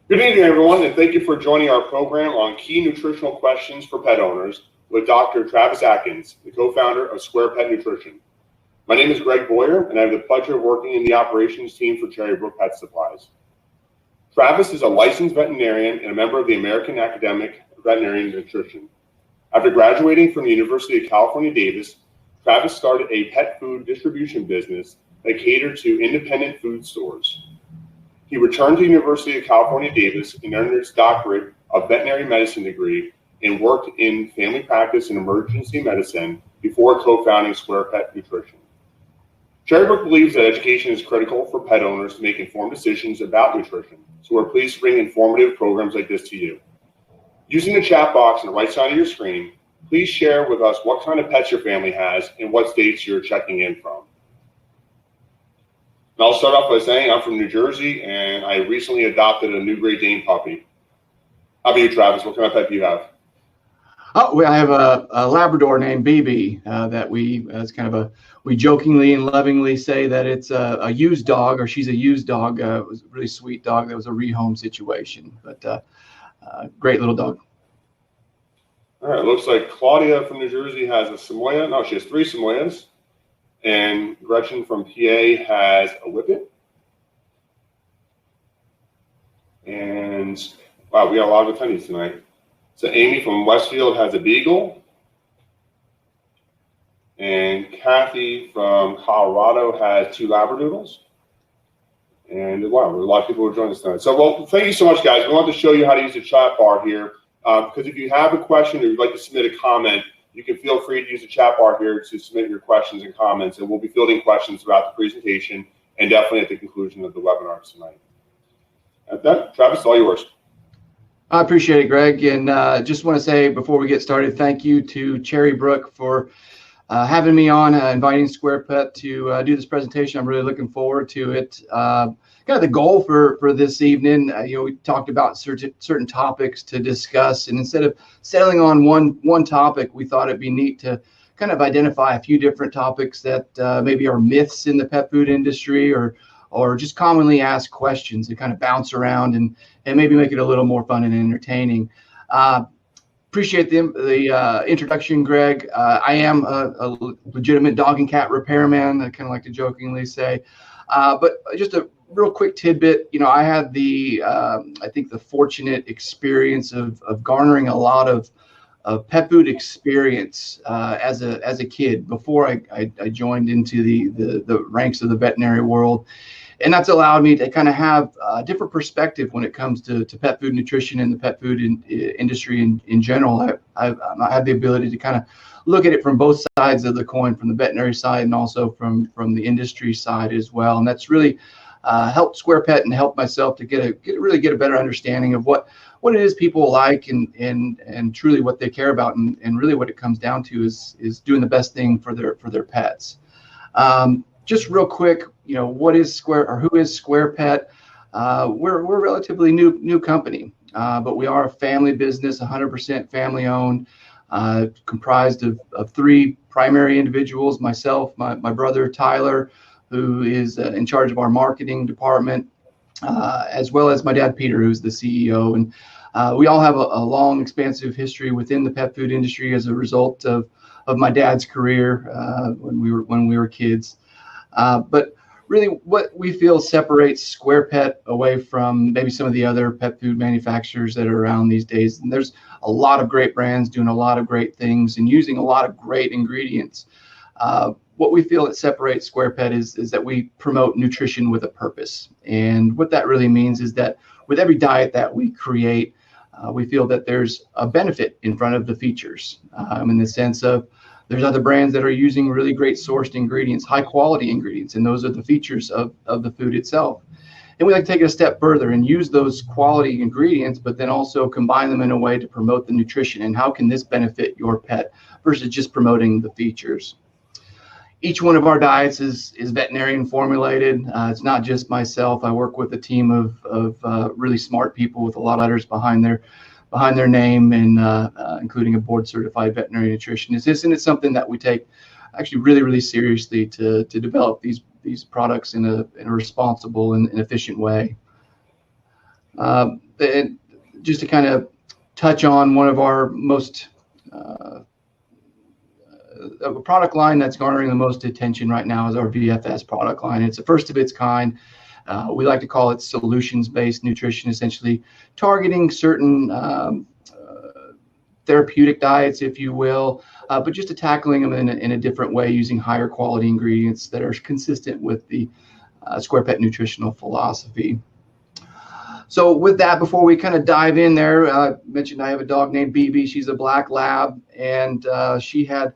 Good evening, everyone, and thank you for joining our program on key nutritional questions for pet owners with Dr. Travis Atkins, the co-founder of SquarePet Nutrition. My name is Greg Boyer, and I have the pleasure of working in the operations team for Cherrybrook Pet Supplies. Travis is a licensed veterinarian and a member of the American Academic of Veterinary Nutrition. After graduating from the University of California, Davis, Travis started a pet food distribution business that catered to independent food stores. He returned to the University of California, Davis, and earned his doctorate of veterinary medicine degree and worked in family practice and emergency medicine before co-founding SquarePet Nutrition. Cherrybrook believes that education is critical for pet owners to make informed decisions about nutrition, so we're pleased to bring informative programs like this to you. Using the chat box on the right side of your screen, please share with us what kind of pets your family has and what states you're checking in from. And I'll start off by saying I'm from New Jersey, and I recently adopted a new Great Dane puppy. How about you, Travis? What kind of pet do you have? Oh, I have a Labrador named BB that we jokingly and lovingly say that it's a used dog, or she's a used dog. It was a really sweet dog. That was a rehome situation, but great little dog. All right, looks like Claudia from New Jersey has a Samoyed. No, she has 3 Samoyeds. And Gretchen from PA has a Whippet. And wow, we got a lot of attendees tonight. So Amy from Westfield has a Beagle. And Kathy from Colorado has 2 Labradoodles. And wow, there's a lot of people who are joining us tonight. So, well, thank you so much, guys. We want to show you how to use the chat bar here. Because if you have a question or you'd like to submit a comment, you can feel free to use the chat bar here to submit your questions and comments, and we'll be fielding questions throughout the presentation and definitely at the conclusion of the webinar tonight. At that, Travis, all yours. I appreciate it, Greg, and just want to say before we get started, thank you to Cherrybrook for having me on, inviting SquarePet to do this presentation. I'm really looking forward to it. Kind of the goal for this evening, we talked about certain topics to discuss, and instead of settling on one topic, we thought it'd be neat to kind of identify a few different topics that maybe are myths in the pet food industry, or just commonly asked questions and kind of bounce around and maybe make it a little more fun and entertaining. Appreciate the introduction, Greg. I am a legitimate dog and cat repairman, I kind of like to jokingly say. But just a real quick tidbit, I had I think the fortunate experience of garnering a lot of pet food experience as a kid before I joined into the ranks of the veterinary world. And that's allowed me to kind of have a different perspective when it comes to pet food nutrition and the pet food industry in general. I had the ability to kind of look at it from both sides of the coin, from the veterinary side and also from the industry side as well. And that's really helped SquarePet and helped myself to really get a better understanding of what it is people like and truly what they care about. And really what it comes down to is doing the best thing for their pets. Just real quick, what is who is SquarePet? We're a relatively new company, but we are a family business, 100% family owned, comprised of 3 primary individuals: myself, my brother Tyler, who is in charge of our marketing department, as well as my dad Peter, who's the CEO. And we all have a long, expansive history within the pet food industry as a result of my dad's career when we were kids. But really what we feel separates SquarePet away from maybe some of the other pet food manufacturers that are around these days, and there's a lot of great brands doing a lot of great things and using a lot of great ingredients. What we feel that separates SquarePet is that we promote nutrition with a purpose. And what that really means is that with every diet that we create, we feel that there's a benefit in front of the features, in the sense of there's other brands that are using really great sourced ingredients, high quality ingredients, and those are the features of the food itself. And we like to take it a step further and use those quality ingredients, but then also combine them in a way to promote the nutrition and how can this benefit your pet versus just promoting the features. Each one of our diets is veterinarian formulated. It's not just myself. I work with a team of really smart people with a lot of letters behind their name, and including a board certified veterinary nutritionist. And it's something that we take actually really seriously to develop these products in a responsible and efficient way. And just to kind of touch on one of our most a product line that's garnering the most attention right now is our VFS product line. It's the first of its kind. We like to call it solutions-based nutrition, essentially targeting certain therapeutic diets, if you will, but just tackling them in a different way using higher quality ingredients that are consistent with the SquarePet nutritional philosophy. So with that, before we kind of dive in there, I mentioned I have a dog named BB. She's a black lab, and she had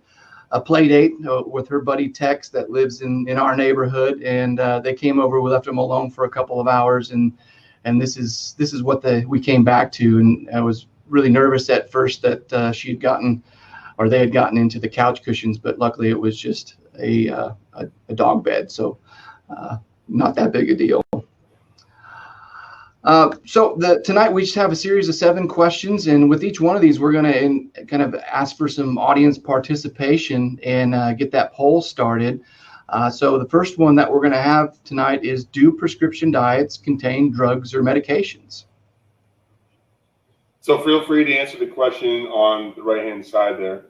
a play date with her buddy Tex that lives in our neighborhood, and they came over. We left them alone for a couple of hours, and this is what we came back to. And I was really nervous at first that she had gotten, or they had gotten into the couch cushions, but luckily it was just a dog bed, so not that big a deal. So tonight we just have a series of 7 questions, and with each one of these, we're going to kind of ask for some audience participation and get that poll started. So the first one that we're going to have tonight is: do prescription diets contain drugs or medications? So feel free to answer the question on the right-hand side there.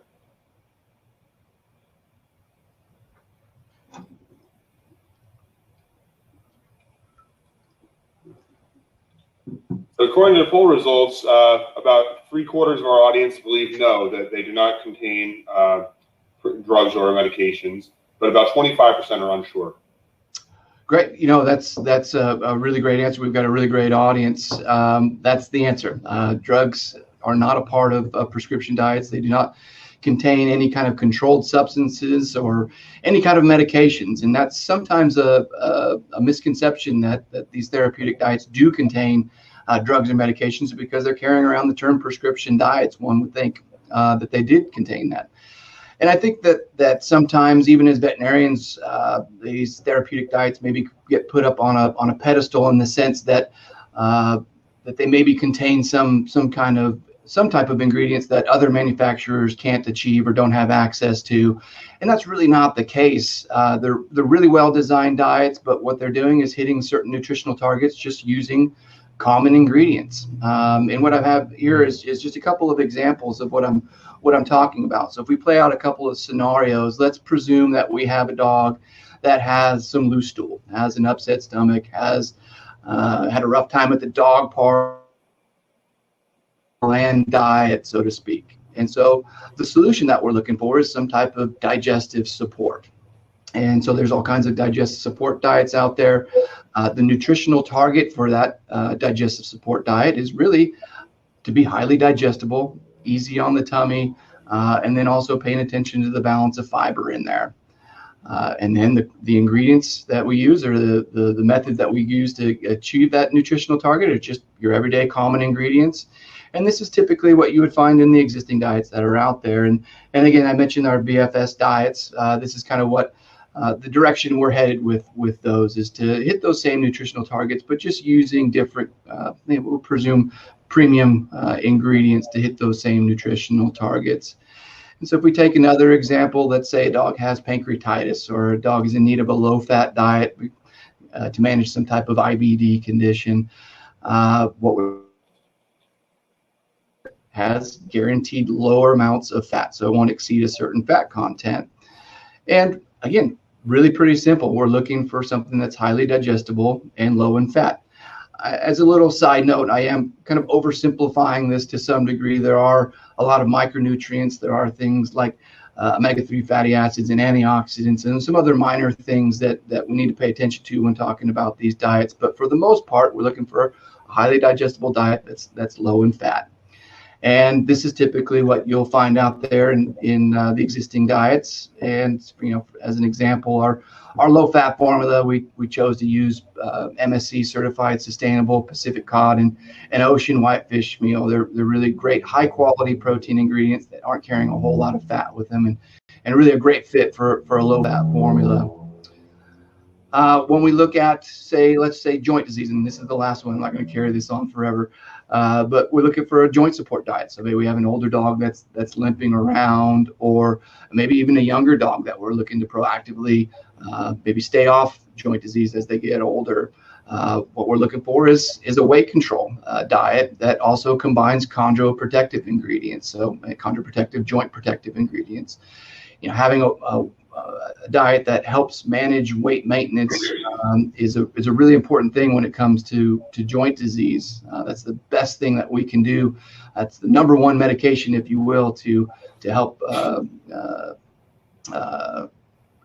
So according to the poll results, about 3/4 of our audience believe no, that they do not contain drugs or medications, but about 25% are unsure. Great. You know, that's a really great answer. We've got a really great audience. That's the answer. Drugs are not a part of prescription diets. They do not contain any kind of controlled substances or any kind of medications. And that's sometimes a misconception that these therapeutic diets do contain drugs and medications, because they're carrying around the term prescription diets. One would think that they did contain that. And I think that sometimes, even as veterinarians, these therapeutic diets maybe get put up on a pedestal, in the sense that that they maybe contain some type of ingredients that other manufacturers can't achieve or don't have access to. And that's really not the case. They're really well designed diets, but what they're doing is hitting certain nutritional targets just using common ingredients. And what I have here is just a couple of examples of what I'm talking about. So if we play out a couple of scenarios, let's presume that we have a dog that has some loose stool, has an upset stomach, has had a rough time at the dog park, bland diet, so to speak. And so the solution that we're looking for is some type of digestive support. And so there's all kinds of digestive support diets out there. The nutritional target for that digestive support diet is really to be highly digestible, easy on the tummy, and then also paying attention to the balance of fiber in there. And then the ingredients that we use, or the method that we use to achieve that nutritional target, are just your everyday common ingredients. And this is typically what you would find in the existing diets that are out there. And again, I mentioned our VFS diets. This is kind of what the direction we're headed with those, is to hit those same nutritional targets, but just using different, we'll presume, premium ingredients to hit those same nutritional targets. And so if we take another example, let's say a dog has pancreatitis, or a dog is in need of a low-fat diet to manage some type of IBD condition. What has guaranteed lower amounts of fat, so it won't exceed a certain fat content. And again, really pretty simple. We're looking for something that's highly digestible and low in fat. As a little side note, I am kind of oversimplifying this to some degree. There are a lot of micronutrients. There are things like omega-3 fatty acids and antioxidants, and some other minor things that we need to pay attention to when talking about these diets. But for the most part, we're looking for a highly digestible diet that's low in fat. And this is typically what you'll find out there in the existing diets. And as an example, our low-fat formula, we chose to use MSC certified sustainable Pacific cod and ocean whitefish meal. They're really great, high-quality protein ingredients that aren't carrying a whole lot of fat with them, and really a great fit for a low-fat formula. When we look at, let's say joint disease, and this is the last one, I'm not going to carry this on forever, but we're looking for a joint support diet. So maybe we have an older dog that's limping around, or maybe even a younger dog that we're looking to proactively maybe stay off joint disease as they get older. What we're looking for is a weight control diet that also combines chondroprotective ingredients, so chondroprotective, joint protective ingredients. Having a diet that helps manage weight maintenance is a really important thing when it comes to joint disease. That's the best thing that we can do. That's the number one medication, if you will, to help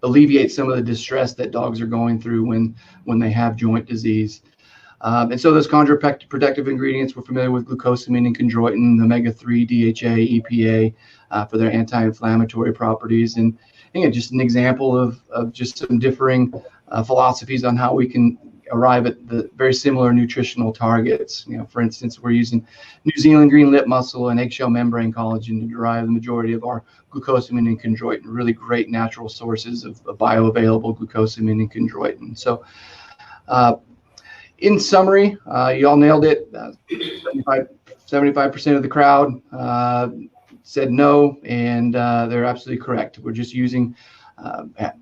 alleviate some of the distress that dogs are going through when they have joint disease. And so those chondroprotective ingredients, we're familiar with glucosamine and chondroitin, omega-3, DHA, EPA for their anti-inflammatory properties. And again, just an example of just some differing philosophies on how we can arrive at the very similar nutritional targets. For instance, we're using New Zealand green lip mussel and eggshell membrane collagen to derive the majority of our glucosamine and chondroitin, really great natural sources of bioavailable glucosamine and chondroitin. So in summary, you all nailed it. 75% of the crowd said no, and they're absolutely correct. We're just using,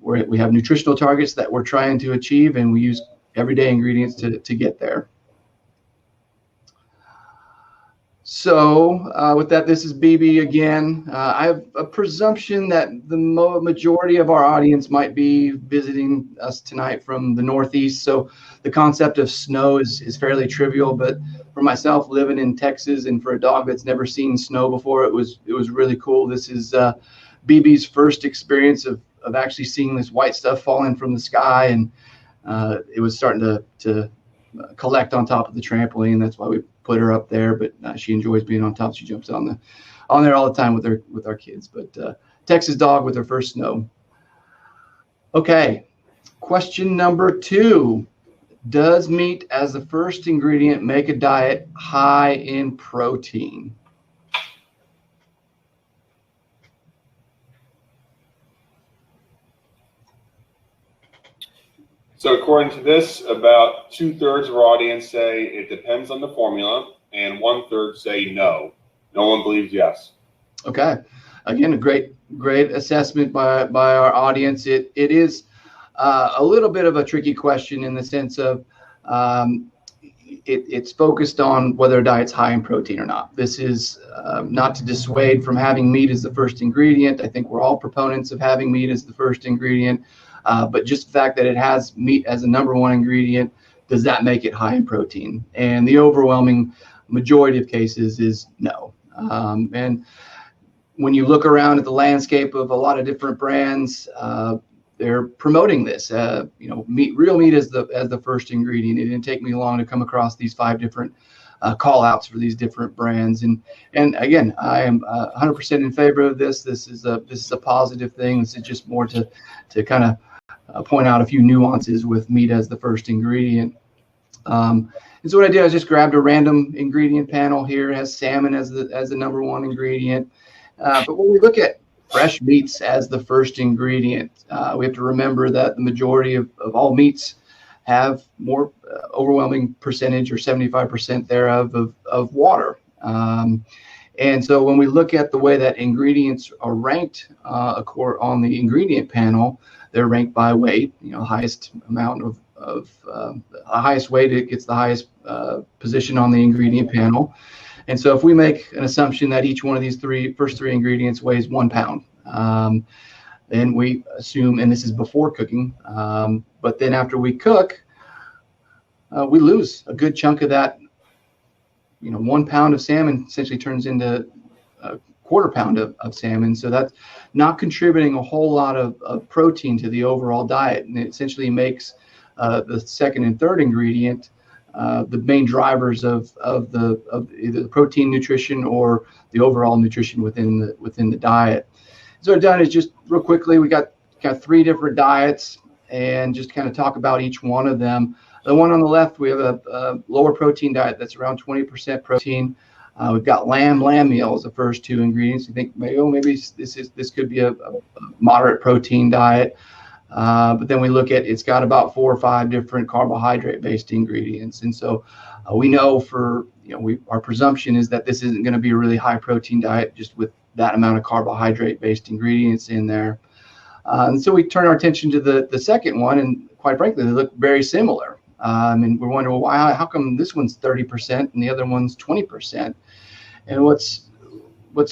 we have nutritional targets that we're trying to achieve, and we use everyday ingredients to get there. So with that, this is BB again. I have a presumption that the majority of our audience might be visiting us tonight from the Northeast. So the concept of snow is fairly trivial, but for myself living in Texas and for a dog that's never seen snow before, it was really cool. This is BB's first experience of actually seeing this white stuff falling from the sky, and it was starting to collect on top of the trampoline. That's why we put her up there, but she enjoys being on top. She jumps on there all the time with our kids. But Texas dog with her first snow. Okay, question number 2. Does meat as the first ingredient make a diet high in protein? So according to this, about 2/3 of our audience say it depends on the formula, and 1/3 say no. No one believes yes. Okay. Again, a great assessment by our audience. It is a little bit of a tricky question in the sense of it's focused on whether a diet's high in protein or not. This is not to dissuade from having meat as the first ingredient. I think we're all proponents of having meat as the first ingredient. But just the fact that it has meat as a number one ingredient, does that make it high in protein? And the overwhelming majority of cases is no. And when you look around at the landscape of a lot of different brands, they're promoting this. Real meat as the first ingredient. It didn't take me long to come across these 5 different call outs for these different brands. And again, I am 100% in favor of this. This is a positive thing. This is just more to kind of point out a few nuances with meat as the first ingredient. And so what I did, I just grabbed a random ingredient panel here. It has salmon as the number one ingredient. But when we look at fresh meats as the first ingredient, we have to remember that the majority of all meats have more overwhelming percentage, or 75% thereof, of water. And so when we look at the way that ingredients are ranked on the ingredient panel, they're ranked by weight. Highest amount of highest weight, it gets the highest position on the ingredient panel. And so if we make an assumption that each one of these first three ingredients weighs 1 pound, then we assume, and this is before cooking, but then after we cook, we lose a good chunk of that. 1 pound of salmon essentially turns into a 1/4 pound of salmon. So that's not contributing a whole lot of protein to the overall diet. And it essentially makes the second and third ingredient the main drivers of either the protein nutrition or the overall nutrition within the diet. So what I've done is just real quickly, we got 3 different diets, and just kind of talk about each one of them. The one on the left, we have a lower protein diet that's around 20% protein. We've got lamb meal as the first 2 ingredients. You think maybe this could be a moderate protein diet. But then we look at, it's got about 4 or 5 different carbohydrate-based ingredients. And so we know our presumption is that this isn't going to be a really high protein diet just with that amount of carbohydrate-based ingredients in there. And so we turn our attention to the second one, and quite frankly, they look very similar. And we're wondering, well, why? How come this one's 30% and the other one's 20%? And what's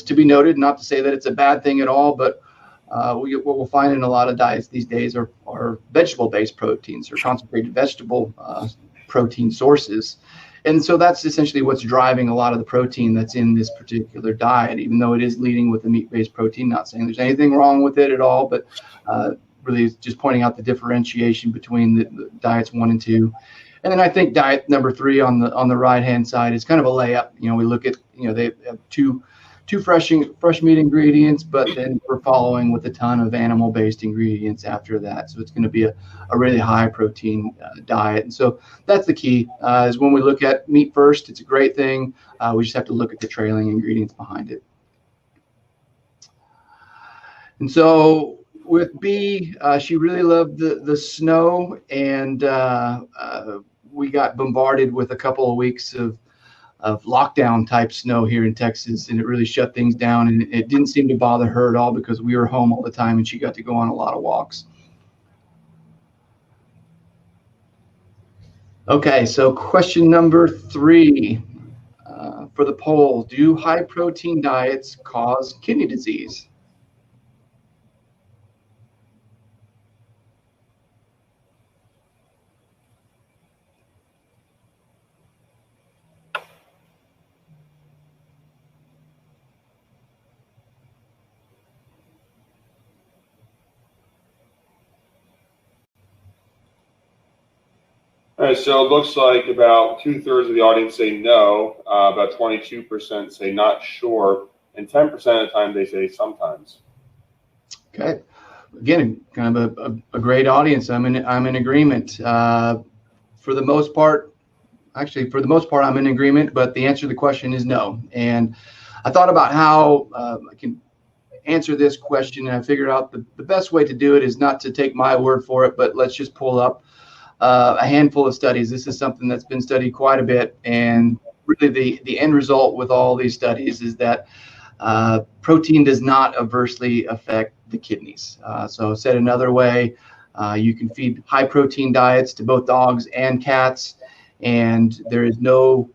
to be noted, not to say that it's a bad thing at all, but what we'll find in a lot of diets these days are vegetable-based proteins or concentrated vegetable protein sources. And so that's essentially what's driving a lot of the protein that's in this particular diet, even though it is leading with a meat-based protein. Not saying there's anything wrong with it at all, but really just pointing out the differentiation between the diets 1 and 2. And then I think diet number 3 on the right-hand side is kind of a layup. We look at, they have two fresh meat ingredients, but then we're following with a ton of animal-based ingredients after that. So it's going to be a really high protein diet. And so that's the key, is when we look at meat first, it's a great thing. We just have to look at the trailing ingredients behind it. And so with B, she really loved the snow, and we got bombarded with a couple of weeks of lockdown type snow here in Texas, and it really shut things down, and it didn't seem to bother her at all because we were home all the time and she got to go on a lot of walks. Okay, so question number 3 for the poll: do high protein diets cause kidney disease? All right, so it looks like about 2/3 of the audience say no, about 22% say not sure, and 10% of the time they say sometimes. Okay, again, kind of a great audience. I'm in agreement. For the most part, I'm in agreement, but the answer to the question is no. And I thought about how I can answer this question, and I figured out the best way to do it is not to take my word for it, but let's just pull up a handful of studies. This is something that's been studied quite a bit, and really the end result with all these studies is that protein does not adversely affect the kidneys. So said another way, you can feed high protein diets to both dogs and cats, and there is no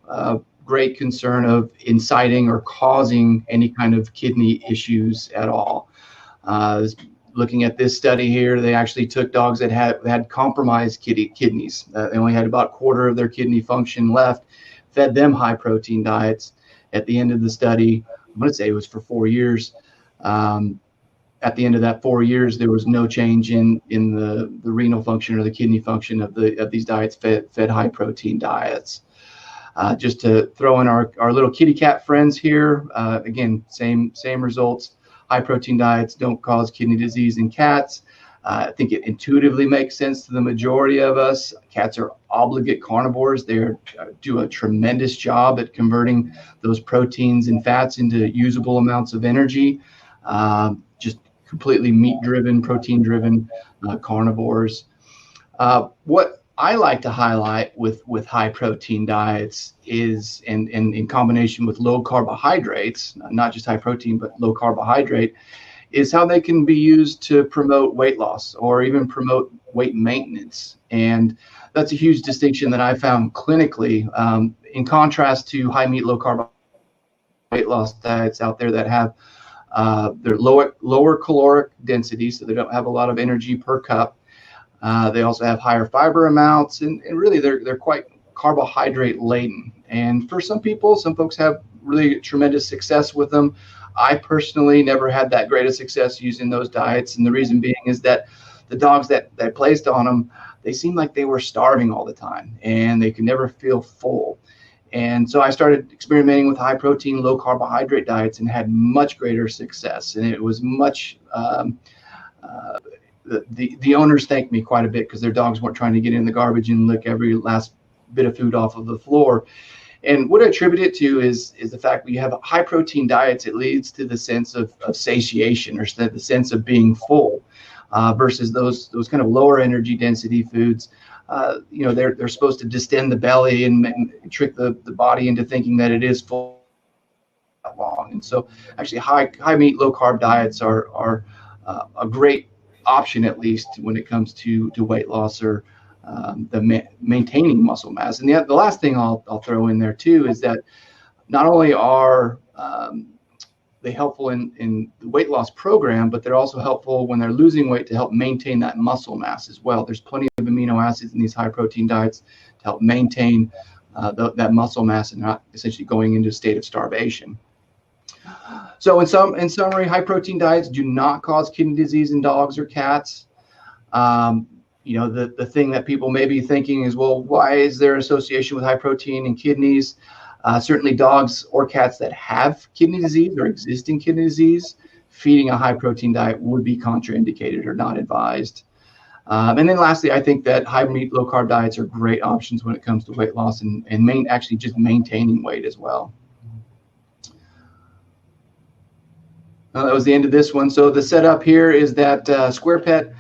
great concern of inciting or causing any kind of kidney issues at all. Looking at this study here, they actually took dogs that had compromised kidneys. They only had about a quarter of their kidney function left, fed them high protein diets. At the end of the study, I'm going to say it was for 4 years. At the end of that 4 years, there was no change in the renal function or the kidney function of these diets fed high protein diets. Just to throw in our little kitty cat friends here, again, same results. High protein diets don't cause kidney disease in cats. I think it intuitively makes sense to the majority of us. Cats are obligate carnivores. They do a tremendous job at converting those proteins and fats into usable amounts of energy. Just completely meat-driven, protein-driven carnivores. What I like to highlight with high protein diets is, and in combination with low carbohydrates, not just high protein, but low carbohydrate, is how they can be used to promote weight loss or even promote weight maintenance. And that's a huge distinction that I found clinically, in contrast to high meat, low carb weight loss diets out there that have their lower caloric density, so they don't have a lot of energy per cup. They also have higher fiber amounts, and really they're quite carbohydrate laden. And for some people, some folks have really tremendous success with them. I personally never had that great of success using those diets, and the reason being is that the dogs that I placed on them, they seemed like they were starving all the time, and they could never feel full. And so I started experimenting with high protein, low carbohydrate diets and had much greater success. And it was much, the owners thanked me quite a bit because their dogs weren't trying to get in the garbage and lick every last bit of food off of the floor. And what I attribute it to is the fact that you have high protein diets, it leads to the sense of satiation, or the sense of being full, versus those kind of lower energy density foods. They're supposed to distend the belly and trick the body into thinking that it is full that long. And so actually high meat, low carb diets are a great option, at least when it comes to weight loss or maintaining muscle mass. And the last thing I'll throw in there too is that not only are they helpful in the weight loss program, but they're also helpful when they're losing weight to help maintain that muscle mass as well. There's plenty of amino acids in these high protein diets to help maintain that muscle mass and not essentially going into a state of starvation. So in summary, high protein diets do not cause kidney disease in dogs or cats. The thing that people may be thinking is, well, why is there an association with high protein in kidneys? Certainly dogs or cats that have kidney disease or existing kidney disease, feeding a high protein diet would be contraindicated or not advised. And then lastly, I think that high meat, low carb diets are great options when it comes to weight loss and actually just maintaining weight as well. That was the end of this one. So the setup here is that SquarePet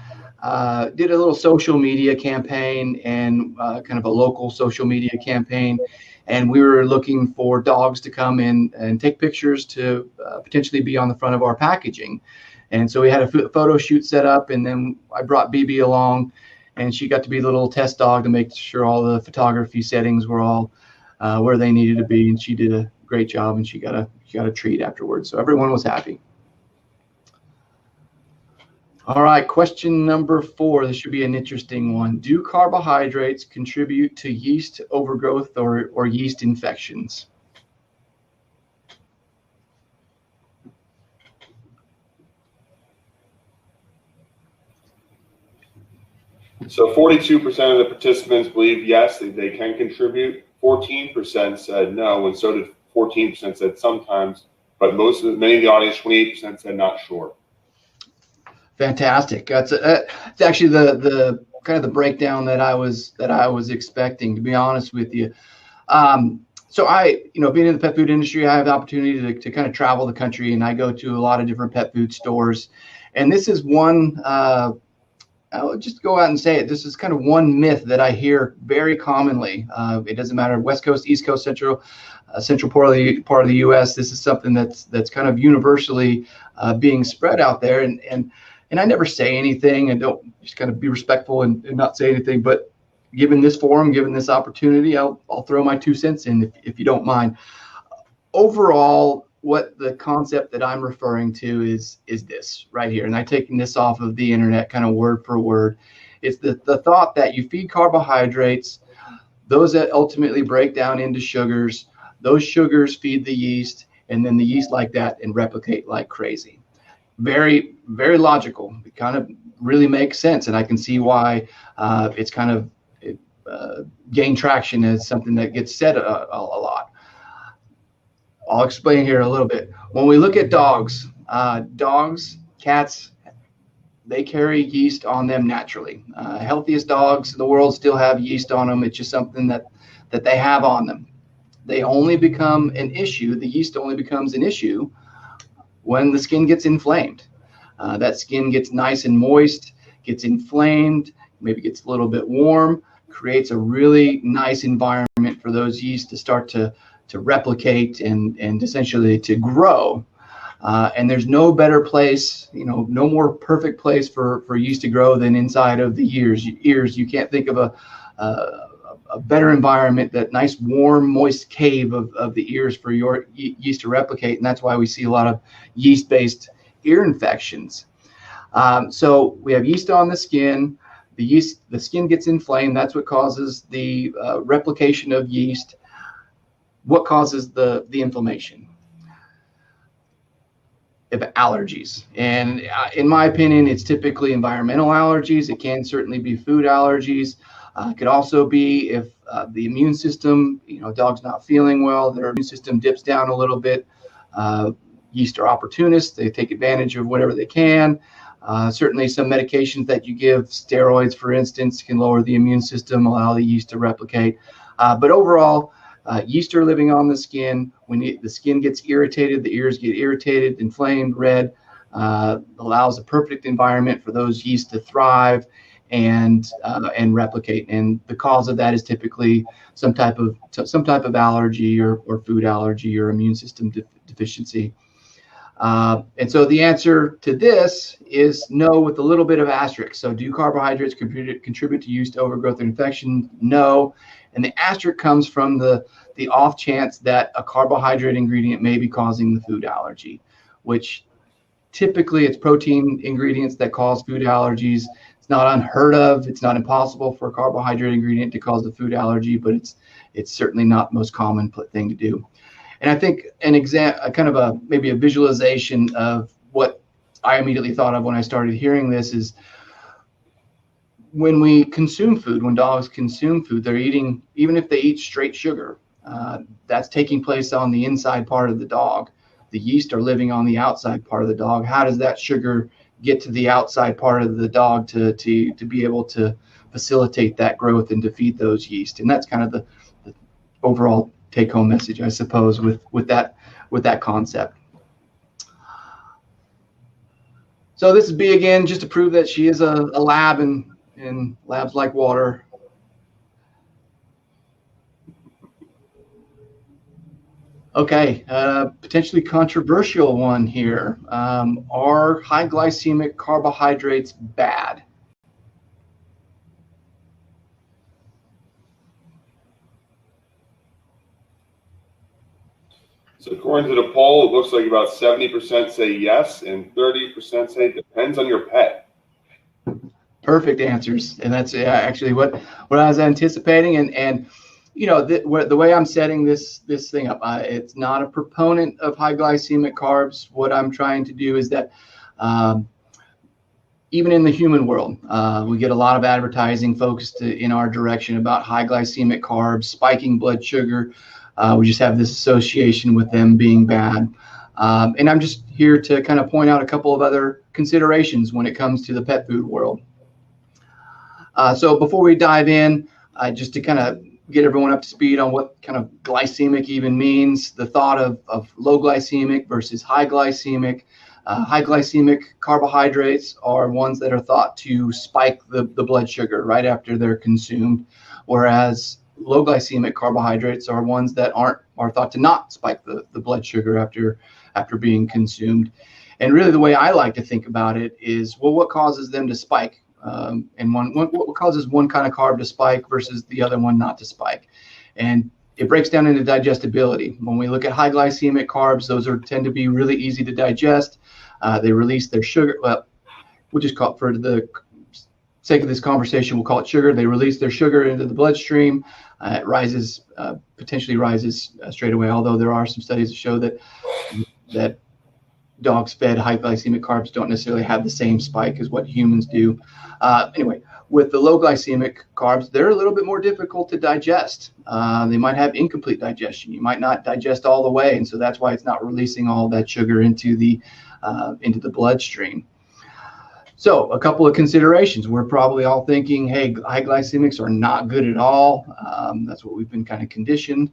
did a little social media campaign and kind of a local social media campaign. And we were looking for dogs to come in and take pictures to potentially be on the front of our packaging. And so we had a photo shoot set up, and then I brought BB along, and she got to be the little test dog to make sure all the photography settings were all where they needed to be. And she did a great job, and she got a treat afterwards. So everyone was happy. All right, question number 4. This should be an interesting one. Do carbohydrates contribute to yeast overgrowth or yeast infections? So 42% of the participants believe yes, they can contribute. 14% said no, and so did 14% said sometimes, but many of the audience, 28% said not sure. Fantastic. It's actually the kind of the breakdown that I was expecting, to be honest with you. So being in the pet food industry, I have the opportunity to kind of travel the country, and I go to a lot of different pet food stores. And this is one, I'll just go out and say it. This is kind of one myth that I hear very commonly. It doesn't matter, West Coast, East Coast, central part of the U.S. This is something that's kind of universally being spread out there. And I never say anything, and don't just kind of be respectful and not say anything. But given this forum, given this opportunity, I'll throw my 2 cents in if you don't mind. Overall, what the concept that I'm referring to is this right here, and I'm taking this off of the internet, kind of word for word. It's the thought that you feed carbohydrates, those that ultimately break down into sugars. Those sugars feed the yeast, and then the yeast like that and replicate like crazy. Very, very logical. It kind of really makes sense, and I can see why it's kind of gained traction as something that gets said a lot. I'll explain here a little bit. When we look at dogs, cats, they carry yeast on them naturally. Healthiest dogs in the world still have yeast on them. It's just something that they have on them. They only become an issue. The yeast only becomes an issue when the skin gets inflamed. That skin gets nice and moist, gets inflamed, maybe gets a little bit warm, creates a really nice environment for those yeast to start to replicate and essentially to grow. And there's no better place, no more perfect place for yeast to grow than inside of the ears. You can't think of a better environment, that nice, warm, moist cave of the ears for your yeast to replicate. And that's why we see a lot of yeast-based ear infections. So we have yeast on the skin. The skin gets inflamed. That's what causes the replication of yeast. What causes the inflammation? Allergies. And in my opinion, it's typically environmental allergies. It can certainly be food allergies. It could also be if the immune system, dog's not feeling well, their immune system dips down a little bit. Yeast are opportunists. They take advantage of whatever they can. Certainly some medications that you give, steroids, for instance, can lower the immune system, allow the yeast to replicate. But overall, yeast are living on the skin. When the skin gets irritated, the ears get irritated, inflamed, red, allows a perfect environment for those yeast to thrive and replicate. And the cause of that is typically some type of allergy or food allergy or immune system deficiency. And so the answer to this is no, with a little bit of asterisk. So do carbohydrates contribute to yeast overgrowth and infection? No. And the asterisk comes from the off chance that a carbohydrate ingredient may be causing the food allergy, which typically it's protein ingredients that cause food allergies. It's not unheard of. It's not impossible for a carbohydrate ingredient to cause the food allergy, but it's certainly not the most common thing to do. And I think maybe a visualization of what I immediately thought of when I started hearing this is when we consume food, when dogs consume food, they're eating, even if they eat straight sugar, that's taking place on the inside part of the dog. The yeast are living on the outside part of the dog. How does that sugar get to the outside part of the dog to be able to facilitate that growth and defeat those yeast? And that's kind of the overall take-home message, I suppose, with that concept. So this is B again, just to prove that she is a lab, and labs like water. Okay, potentially controversial one here. Are high glycemic carbohydrates bad? So according to the poll, it looks like about 70% say yes and 30% say it depends on your pet. Perfect answers, and that's actually what I was anticipating. And you know, the way I'm setting this thing up, it's not a proponent of high glycemic carbs. What I'm trying to do is that even in the human world, we get a lot of advertising focused in our direction about high glycemic carbs, spiking blood sugar. We just have this association with them being bad. And I'm just here to kind of point out a couple of other considerations when it comes to the pet food world. So before we dive in, just to kind of get everyone up to speed on what kind of glycemic even means, the thought of low glycemic versus high glycemic. High glycemic carbohydrates are ones that are thought to spike the blood sugar right after they're consumed, whereas low glycemic carbohydrates are ones that are thought to not spike the blood sugar after being consumed. And really the way I like to think about it is, well, what causes them to spike? And what causes one kind of carb to spike versus the other one not to spike? And it breaks down into digestibility. When we look at high glycemic carbs, those tend to be really easy to digest. They release their sugar. Well, we'll just call it, for the sake of this conversation, we'll call it sugar. They release their sugar into the bloodstream. It rises, potentially rises straight away. Although there are some studies that show that dogs fed high glycemic carbs don't necessarily have the same spike as what humans do. Anyway, with the low glycemic carbs, they're a little bit more difficult to digest. They might have incomplete digestion. You might not digest all the way, and so that's why it's not releasing all that sugar into the bloodstream. So a couple of considerations. We're probably all thinking, hey, high glycemics are not good at all. That's what we've been kind of conditioned.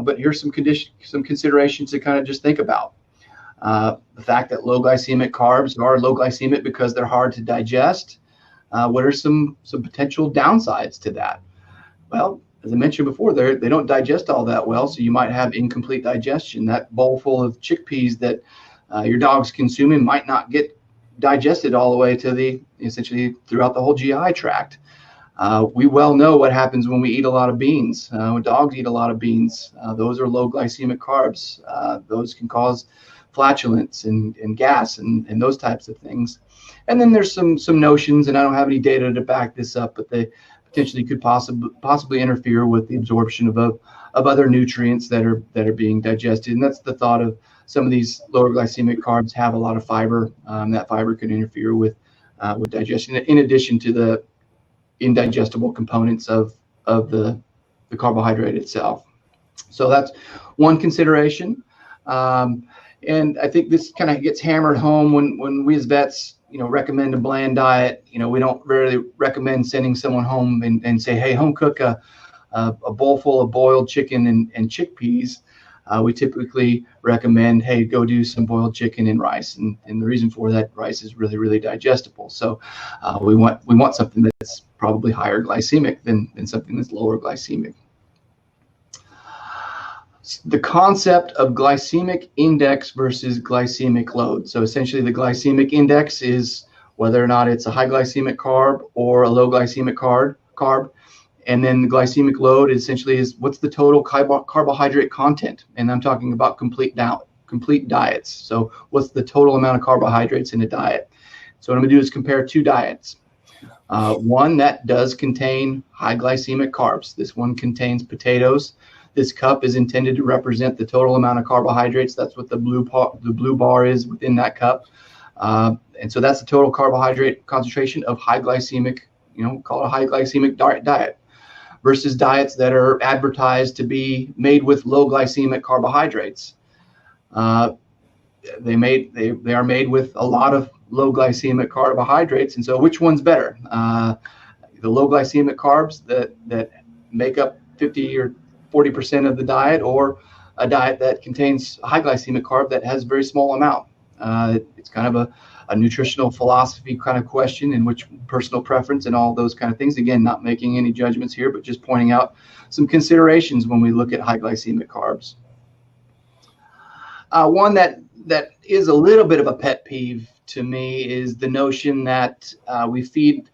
But here's some considerations to kind of just think about. The fact that low glycemic carbs are low glycemic because they're hard to digest. What are some potential downsides to that? Well, as I mentioned before, they don't digest all that well, so you might have incomplete digestion. That bowl full of chickpeas that your dog's consuming might not get digested all the way to essentially throughout the whole GI tract. We well know what happens when we eat a lot of beans. When dogs eat a lot of beans, those are low glycemic carbs. Those can cause flatulence and gas and those types of things. And then there's some notions, and I don't have any data to back this up, but they potentially could possibly interfere with the absorption of other nutrients that are being digested. And that's the thought of some of these lower glycemic carbs have a lot of fiber. That fiber could interfere with digestion, in addition to the indigestible components of the carbohydrate itself. So that's one consideration. And I think this kind of gets hammered home when we as vets, recommend a bland diet. We don't really recommend sending someone home and say, hey, home cook a bowl full of boiled chicken and chickpeas. We typically recommend, hey, go do some boiled chicken and rice. And the reason for that, rice is really, really digestible. So we want something that's probably higher glycemic than something that's lower glycemic. The concept of glycemic index versus glycemic load. So essentially the glycemic index is whether or not it's a high glycemic carb or a low glycemic carb. And then the glycemic load essentially is what's the total carbohydrate content. And I'm talking about complete diets. So what's the total amount of carbohydrates in a diet? So what I'm gonna do is compare two diets. One that does contain high glycemic carbs. This one contains potatoes. This cup is intended to represent the total amount of carbohydrates. That's what the blue bar is within that cup. And so that's the total carbohydrate concentration of high glycemic, call it a high glycemic diet, versus diets that are advertised to be made with low glycemic carbohydrates. They are made with a lot of low glycemic carbohydrates. And so which one's better? The low glycemic carbs that make up 50 or 40% of the diet, or a diet that contains a high glycemic carb that has a very small amount. It's kind of a nutritional philosophy kind of question, in which personal preference and all those kind of things. Again, not making any judgments here, but just pointing out some considerations when we look at high glycemic carbs. One that is a little bit of a pet peeve to me is the notion that we feed,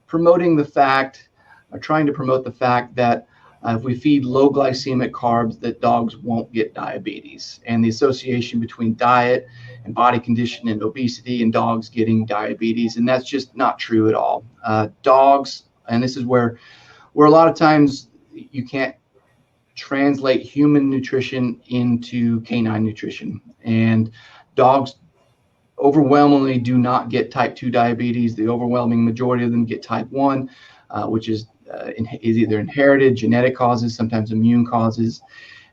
promoting the fact, or trying to promote the fact that if we feed low glycemic carbs, that dogs won't get diabetes, and the association between diet and body condition and obesity and dogs getting diabetes. And that's just not true at all. Dogs, and this is where a lot of times you can't translate human nutrition into canine nutrition. And dogs overwhelmingly do not get type 2 diabetes. The overwhelming majority of them get type 1, which is either inherited, genetic causes, sometimes immune causes.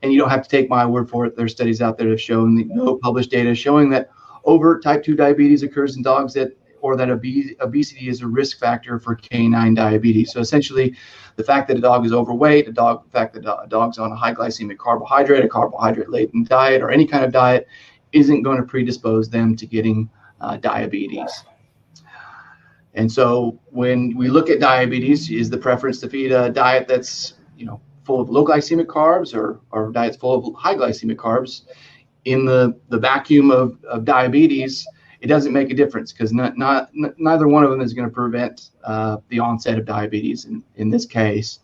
And you don't have to take my word for it. There's studies out there that have shown, no published data showing that overt type 2 diabetes occurs in dogs that obesity is a risk factor for canine diabetes. So essentially, the fact that a dog is overweight, the fact that a dog's on a high glycemic carbohydrate, a carbohydrate-laden diet, or any kind of diet, isn't going to predispose them to getting diabetes. And so when we look at diabetes, is the preference to feed a diet that's full of low glycemic carbs, or diets full of high glycemic carbs? In the vacuum of diabetes, it doesn't make a difference, because neither one of them is going to prevent the onset of diabetes in this case.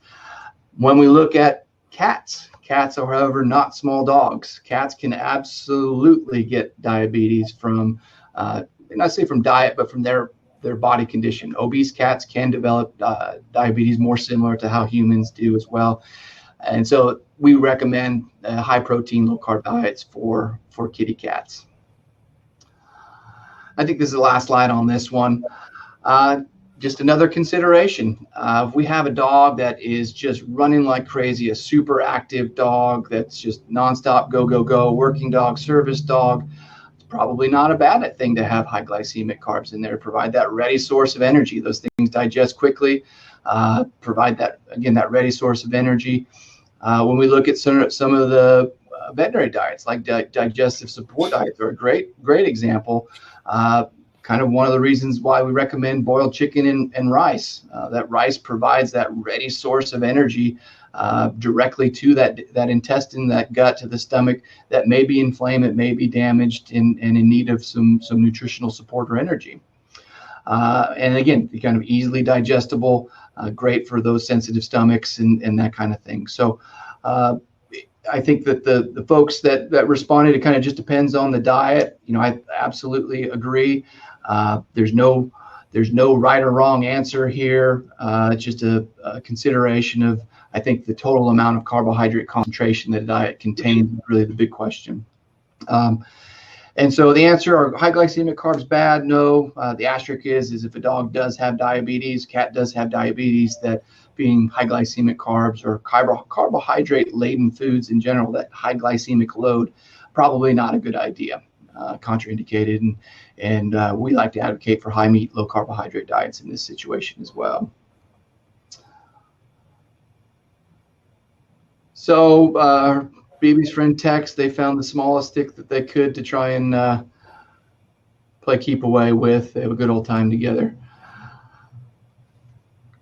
When we look at cats are, however, not small dogs. Cats can absolutely get diabetes from, not say from diet, but from their body condition. Obese cats can develop diabetes more similar to how humans do as well. And so we recommend high protein, low carb diets for kitty cats. I think this is the last slide on this one. Just another consideration. If we have a dog that is just running like crazy, a super active dog that's just nonstop go, working dog, service dog, it's probably not a bad thing to have high glycemic carbs in there to provide that ready source of energy. Those things digest quickly, provide that ready source of energy. When we look at some of the veterinary diets, like digestive support diets, are a great example. Kind of one of the reasons why we recommend boiled chicken and rice. That rice provides that ready source of energy directly to that intestine, that gut, to the stomach that may be inflamed, it may be damaged, and in need of some nutritional support or energy. And again, kind of easily digestible, great for those sensitive stomachs and that kind of thing. So I think that the folks that responded, it kind of just depends on the diet. I absolutely agree. There's no right or wrong answer here. It's just a consideration of, I think, the total amount of carbohydrate concentration that a diet contains is really the big question. And so the answer, are high glycemic carbs bad? No. The asterisk is if a dog does have diabetes, cat does have diabetes, that being high glycemic carbs or carbohydrate-laden foods in general, that high glycemic load, probably not a good idea, contraindicated. And we like to advocate for high meat, low carbohydrate diets in this situation as well. So BB's friend Tex, they found the smallest stick that they could to try and play keep away with. They have a good old time together.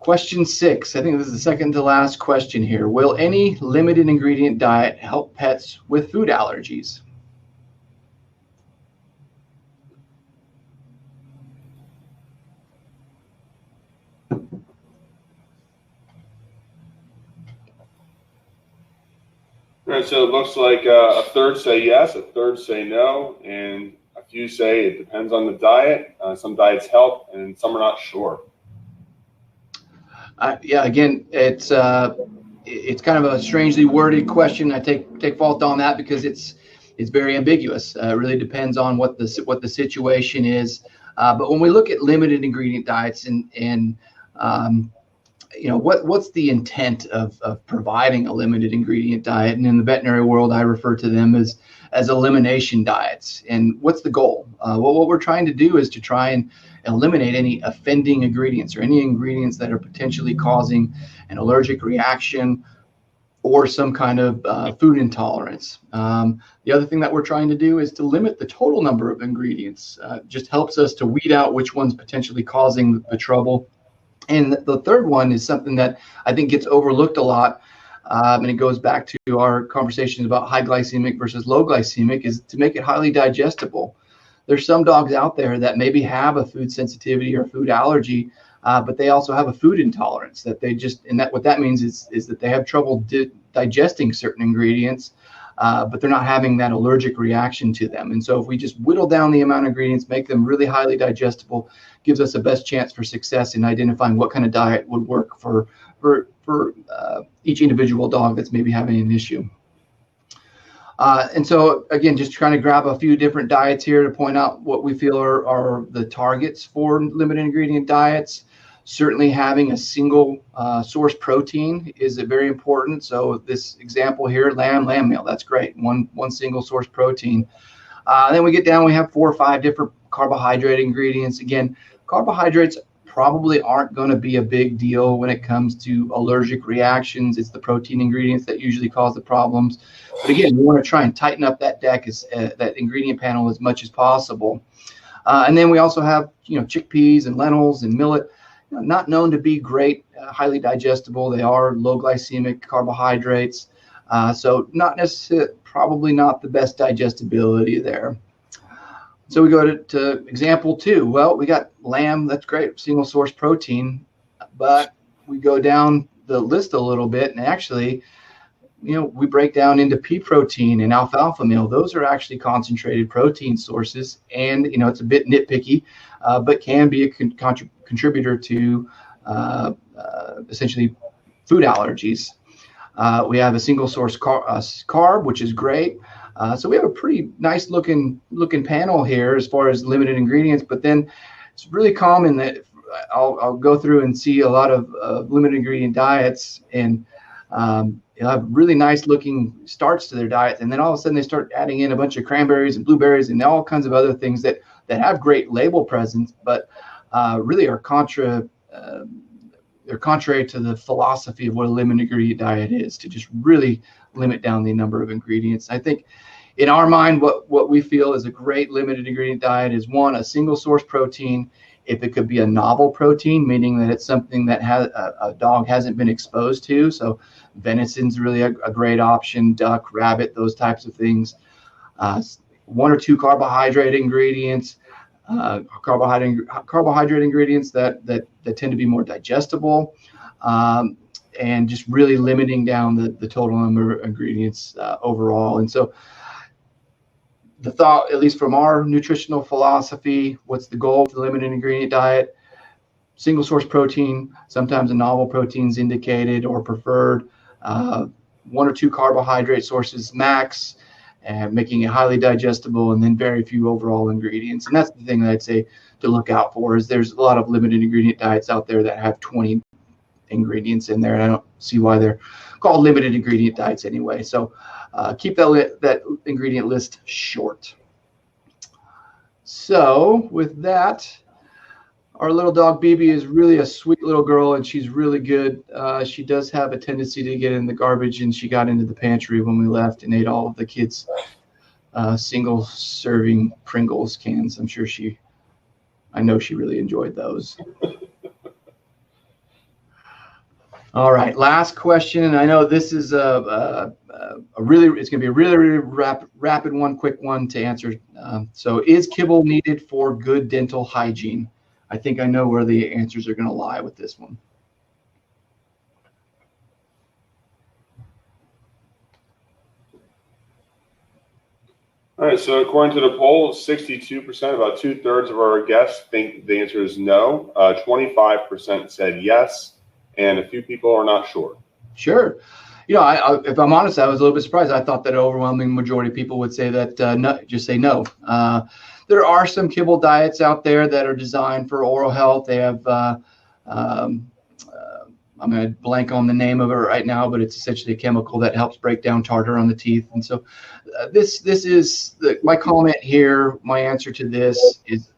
Question 6, I think this is the second to last question here. Will any limited ingredient diet help pets with food allergies? All right, so it looks like a third say yes, a third say no, and a few say it depends on the diet. Some diets help, and some are not sure. Yeah, again, it's kind of a strangely worded question. I take fault on that because it's very ambiguous. It really depends on what the situation is. But when we look at limited ingredient diets and what's the intent of providing a limited ingredient diet? And in the veterinary world, I refer to them as elimination diets. And what's the goal? Well, what we're trying to do is to try and eliminate any offending ingredients or any ingredients that are potentially causing an allergic reaction or some kind of food intolerance. The other thing that we're trying to do is to limit the total number of ingredients. Just helps us to weed out which one's potentially causing the trouble. And the third one is something that I think gets overlooked a lot, and it goes back to our conversations about high glycemic versus low glycemic, is to make it highly digestible. There's some dogs out there that maybe have a food sensitivity or food allergy, but they also have a food intolerance that they just, and that what that means is that they have trouble digesting certain ingredients, but they're not having that allergic reaction to them. And so if we just whittle down the amount of ingredients, make them really highly digestible, gives us the best chance for success in identifying what kind of diet would work for each individual dog that's maybe having an issue. And so again, just trying to grab a few different diets here to point out what we feel are the targets for limited ingredient diets. Certainly having a single source protein is very important. So this example here, lamb meal, that's great. One single source protein. Then we get down, we have 4 or 5 different carbohydrate ingredients. Again, carbohydrates probably aren't going to be a big deal when it comes to allergic reactions. It's the protein ingredients that usually cause the problems. But again, we want to try and tighten up that deck, that ingredient panel as much as possible. And then we also have, chickpeas and lentils and millet, not known to be great, highly digestible. They are low glycemic carbohydrates. So not necessarily, probably not the best digestibility there. So we go to example 2. Well, we got lamb, that's great, single source protein, but we go down the list a little bit and actually, we break down into pea protein and alfalfa meal. Those are actually concentrated protein sources, and it's a bit nitpicky, but can be a contributor to essentially food allergies. We have a single source carb, which is great. So we have a pretty nice looking panel here as far as limited ingredients, but then it's really common that I'll go through and see a lot of limited ingredient diets, and they'll have really nice looking starts to their diet, and then all of a sudden they start adding in a bunch of cranberries and blueberries and all kinds of other things that have great label presence, but really are they're contrary to the philosophy of what a limited ingredient diet is, to just really limit down the number of ingredients. I think in our mind, what we feel is a great limited ingredient diet is, one, a single source protein. If it could be a novel protein, meaning that it's something that a dog hasn't been exposed to. So venison's really a great option, duck, rabbit, those types of things. 1 or 2 carbohydrate ingredients, carbohydrate ingredients that tend to be more digestible, and just really limiting down the total number of ingredients overall. And so the thought, at least from our nutritional philosophy, what's the goal for the limited ingredient diet? Single source protein, sometimes a novel protein is indicated or preferred, 1 or 2 carbohydrate sources max, and making it highly digestible, and then very few overall ingredients. And that's the thing that I'd say to look out for, is there's a lot of limited ingredient diets out there that have 20 ingredients in there, and I don't see why they're called limited ingredient diets anyway. So keep that ingredient list short. So with that, our little dog BB is really a sweet little girl, and she's really good. She does have a tendency to get in the garbage, and she got into the pantry when we left and ate all of the kids' single serving Pringles cans. I know she really enjoyed those. All right, last question, and I know this is it's going to be a really rapid one, quick one to answer. So, is kibble needed for good dental hygiene? I think I know where the answers are going to lie with this one. All right, so according to the poll, 62%, about 2/3 of our guests think the answer is no. 25% said yes, and a few people are not sure. Sure. If I'm honest, I was a little bit surprised. I thought that an overwhelming majority of people would say that no, just say no. There are some kibble diets out there that are designed for oral health. They have, I'm going to blank on the name of it right now, but it's essentially a chemical that helps break down tartar on the teeth. And so this is my comment here. My answer to this is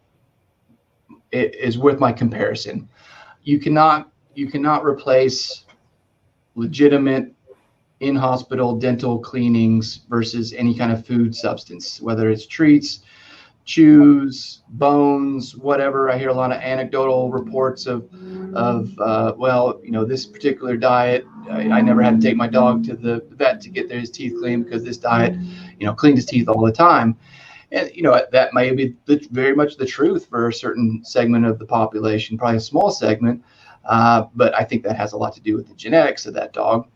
with my comparison. You cannot replace legitimate in-hospital dental cleanings versus any kind of food substance, whether it's treats, chews, bones, whatever. I hear a lot of anecdotal reports of this particular diet. I never had to take my dog to the vet to get his teeth cleaned because this diet, cleaned his teeth all the time. And, that may be very much the truth for a certain segment of the population, probably a small segment. But I think that has a lot to do with the genetics of that dog.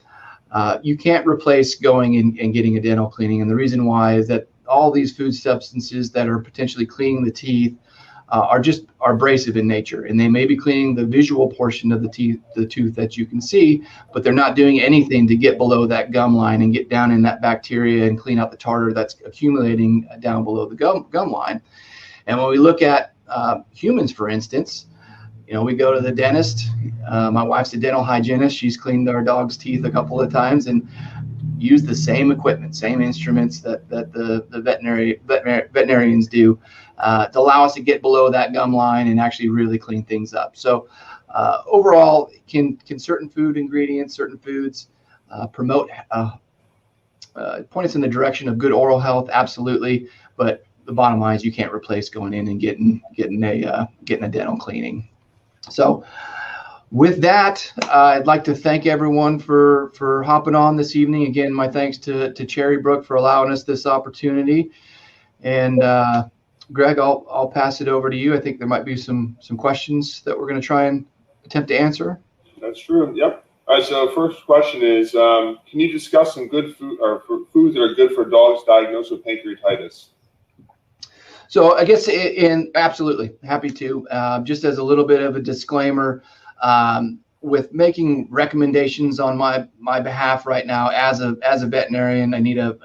You can't replace going and getting a dental cleaning. And the reason why is that all these food substances that are potentially cleaning the teeth are abrasive in nature. And they may be cleaning the visual portion of the tooth that you can see, but they're not doing anything to get below that gum line and get down in that bacteria and clean out the tartar that's accumulating down below the gum line. And when we look at humans, for instance, we go to the dentist. My wife's a dental hygienist. She's cleaned our dog's teeth a couple of times and used the same equipment, same instruments that the veterinarians do to allow us to get below that gum line and actually really clean things up. So overall, can certain food ingredients, certain foods promote, point us in the direction of good oral health? Absolutely. But the bottom line is you can't replace going in and getting a dental cleaning. So with that, I'd like to thank everyone for hopping on this evening. Again, my thanks to Cherrybrook for allowing us this opportunity. And Greg, I'll pass it over to you. I think there might be some questions that we're going to try and attempt to answer. That's true. Yep. All right. So first question is, can you discuss some good food or foods that are good for dogs diagnosed with pancreatitis? So I guess absolutely happy to. Just as a little bit of a disclaimer, with making recommendations on my behalf right now as a veterinarian, I need a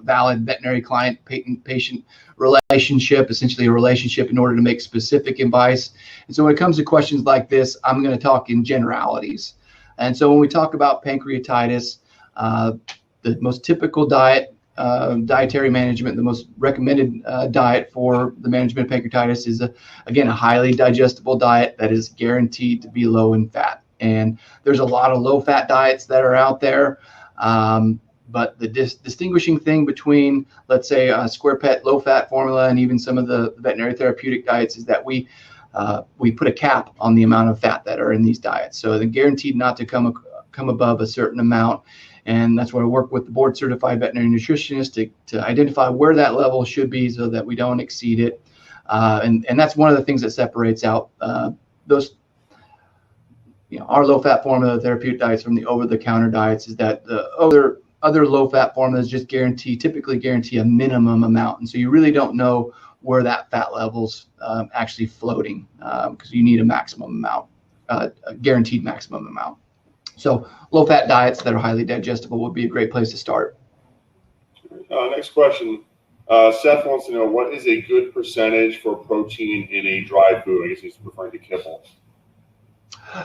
valid veterinary client-patient relationship, essentially a relationship in order to make specific advice. And so when it comes to questions like this, I'm going to talk in generalities. And so when we talk about pancreatitis, the most typical dietary management, the most recommended diet for the management of pancreatitis is, again, a highly digestible diet that is guaranteed to be low in fat. And there's a lot of low-fat diets that are out there. But the distinguishing thing between, let's say, a SquarePet low-fat formula and even some of the veterinary therapeutic diets is that we put a cap on the amount of fat that are in these diets. So they're guaranteed not to come above a certain amount. And that's where I work with the board certified veterinary nutritionist to identify where that level should be so that we don't exceed it. And that's one of the things that separates out those, our low fat formula therapeutic diets from the over the counter diets is that the other low fat formulas just typically guarantee a minimum amount. And so you really don't know where that fat level's actually floating because you need a maximum amount, a guaranteed maximum amount. So low-fat diets that are highly digestible would be a great place to start. Next question. Seth wants to know, what is a good percentage for protein in a dry food? I guess he's referring to kibble.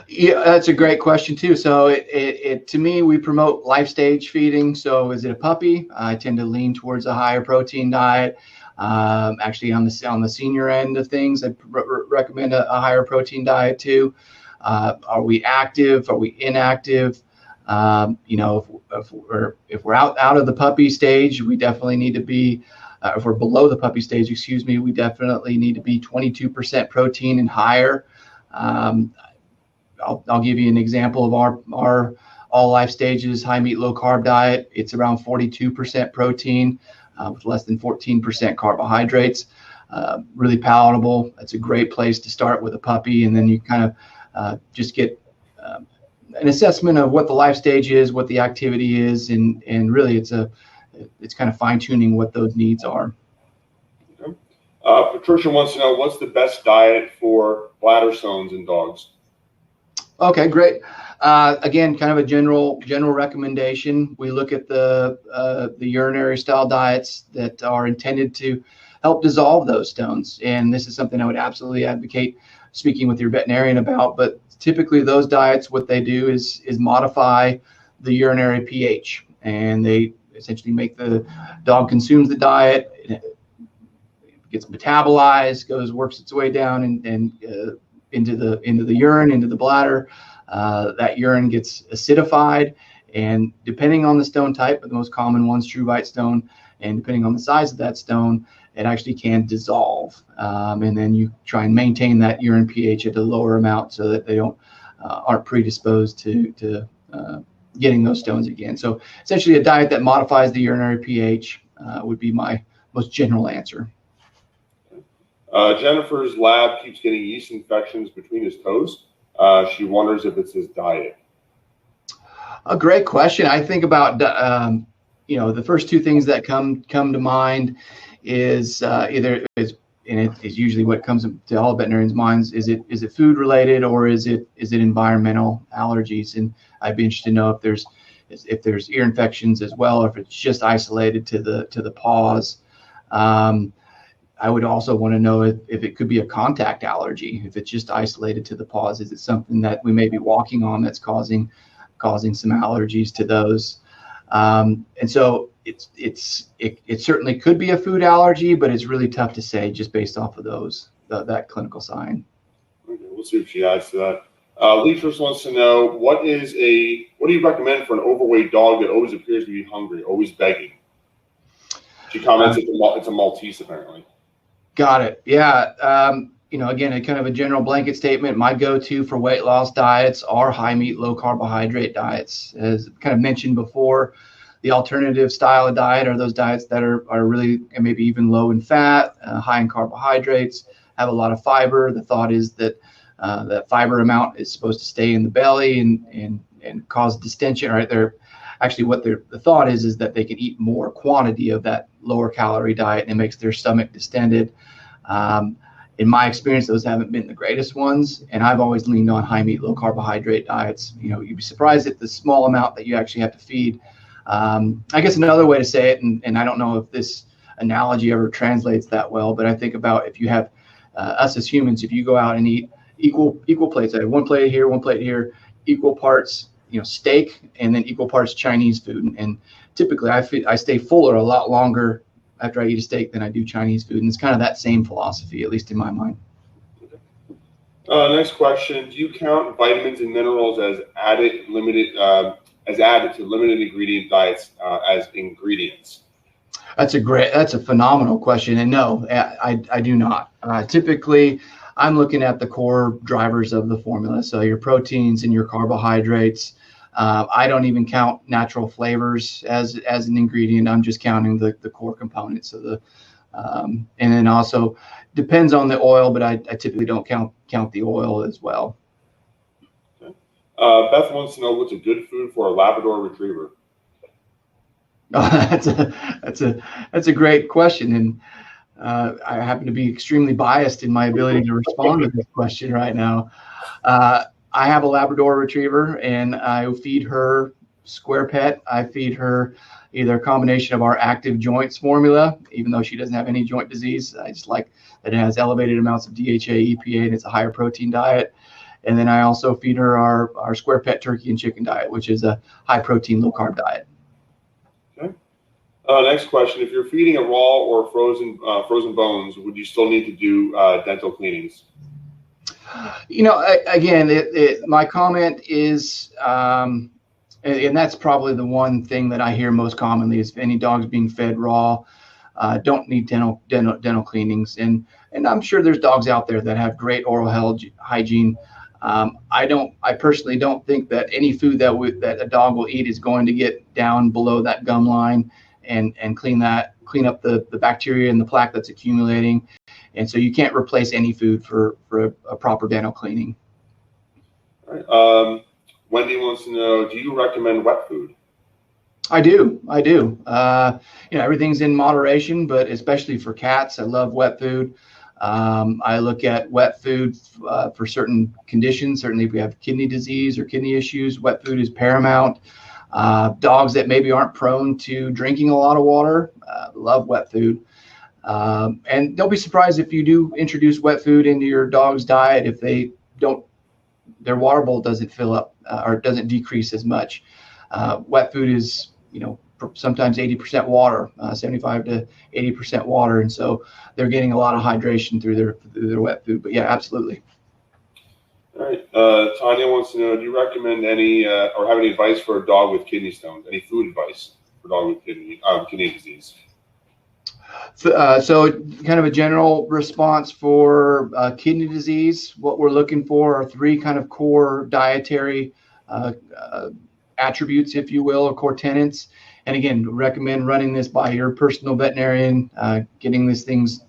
Yeah, that's a great question too. So to me, we promote life stage feeding. So is it a puppy? I tend to lean towards a higher protein diet. Actually, on the senior end of things, I recommend a higher protein diet too. Are we active? Are we inactive? If we're out of the puppy stage, we definitely need to be. If we're below the puppy stage, we definitely need to be 22% protein and higher. I'll give you an example of our all life stages high meat low carb diet. It's around 42% protein with less than 14% carbohydrates. Really palatable. It's a great place to start with a puppy, and then you kind of just get an assessment of what the life stage is, what the activity is, and really it's kind of fine tuning what those needs are. Okay. Patricia wants to know, what's the best diet for bladder stones in dogs? Okay, great. Again, kind of a general recommendation. We look at the urinary style diets that are intended to help dissolve those stones, and this is something I would absolutely advocate speaking with your veterinarian about. But typically, those diets, what they do is modify the urinary pH, and they essentially make the dog consumes the diet, it gets metabolized, works its way down and into the urine, into the bladder. That urine gets acidified, and depending on the stone type, but the most common one's true bite stone, and depending on the size of that stone, it actually can dissolve. And then you try and maintain that urine pH at a lower amount so that they aren't predisposed to getting those stones again. So essentially, a diet that modifies the urinary pH would be my most general answer. Jennifer's lab keeps getting yeast infections between his toes. She wonders if it's his diet. A great question. I think about the first two things that come to mind is and it is usually what comes to all veterinarians' minds. Is it food related, or is it environmental allergies? And I'd be interested to know if there's ear infections as well, or if it's just isolated to the paws. I would also want to know if it could be a contact allergy. If it's just isolated to the paws, is it something that we may be walking on that's causing some allergies to those? And so it certainly could be a food allergy, but it's really tough to say just based off of that clinical sign. Okay, we'll see if she adds to that. Leatress wants to know, what do you recommend for an overweight dog that always appears to be hungry, always begging? She comments it's a Maltese apparently. Got it. Yeah. Again, a kind of a general blanket statement. My go-to for weight loss diets are high meat, low carbohydrate diets. As kind of mentioned before, the alternative style of diet are those diets that are really maybe even low in fat, high in carbohydrates, have a lot of fiber. The thought is that that fiber amount is supposed to stay in the belly and cause distension. Right? The thought is that they can eat more quantity of that lower calorie diet, and it makes their stomach distended. In my experience, those haven't been the greatest ones, and I've always leaned on high meat, low carbohydrate diets. You'd be surprised at the small amount that you actually have to feed. I guess another way to say it, and I don't know if this analogy ever translates that well, but I think about if you have us as humans, if you go out and eat equal plates, I have one plate here, equal parts steak, and then equal parts Chinese food. And typically I stay fuller a lot longer after I eat a steak than I do Chinese food. And it's kind of that same philosophy, at least in my mind. Next question. Do you count vitamins and minerals as added to limited ingredient diets as ingredients? That's a phenomenal question. And no, I do not. Typically, I'm looking at the core drivers of the formula. So your proteins and your carbohydrates. I don't even count natural flavors as an ingredient. I'm just counting the core components of and then also depends on the oil, but I typically don't count the oil as well. Okay. Beth wants to know, what's a good food for a Labrador Retriever? That's a great question, and I happen to be extremely biased in my ability to respond to this question right now. I have a Labrador Retriever, and I feed her SquarePet. I feed her either a combination of our active joints formula, even though she doesn't have any joint disease. I just like that it has elevated amounts of DHA, EPA, and it's a higher protein diet. And then I also feed her our SquarePet turkey and chicken diet, which is a high protein, low carb diet. Okay. Next question. If you're feeding a raw or frozen bones, would you still need to do dental cleanings? Again, my comment is, and that's probably the one thing that I hear most commonly is if any dog's being fed raw, don't need dental cleanings. And I'm sure there's dogs out there that have great oral health hygiene, I personally don't think that any food that a dog will eat is going to get down below that gum line and clean up the bacteria and the plaque that's accumulating. And so you can't replace any food for a proper dental cleaning. All right. Wendy wants to know, do you recommend wet food? I do. Everything's in moderation, but especially for cats, I love wet food. I look at wet food for certain conditions. Certainly if we have kidney disease or kidney issues, wet food is paramount. Dogs that maybe aren't prone to drinking a lot of water, love wet food. And don't be surprised if you do introduce wet food into your dog's diet if their water bowl doesn't fill up or doesn't decrease as much. Wet food is, sometimes 80% water, 75 to 80% water. And so they're getting a lot of hydration through their wet food. But yeah, absolutely. All right. Tanya wants to know, do you recommend any or have any advice for a dog with kidney stones? Any food advice for a dog with kidney disease? So kind of a general response for kidney disease, what we're looking for are three kind of core dietary attributes, if you will, or core tenets. And again, recommend running this by your personal veterinarian, getting these things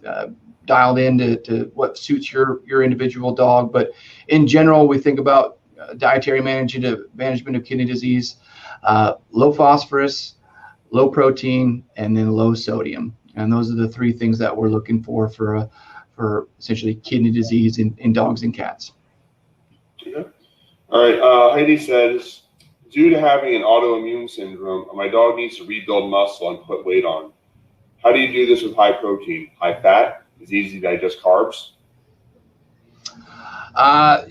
dialed in to what suits your individual dog. But in general, we think about dietary management of kidney disease, low phosphorus, low protein, and then low sodium. And those are the three things that we're looking for essentially kidney disease in dogs and cats. Okay. All right. Heidi says, due to having an autoimmune syndrome, my dog needs to rebuild muscle and put weight on. How do you do this with high protein, high fat? Is it easy to digest carbs?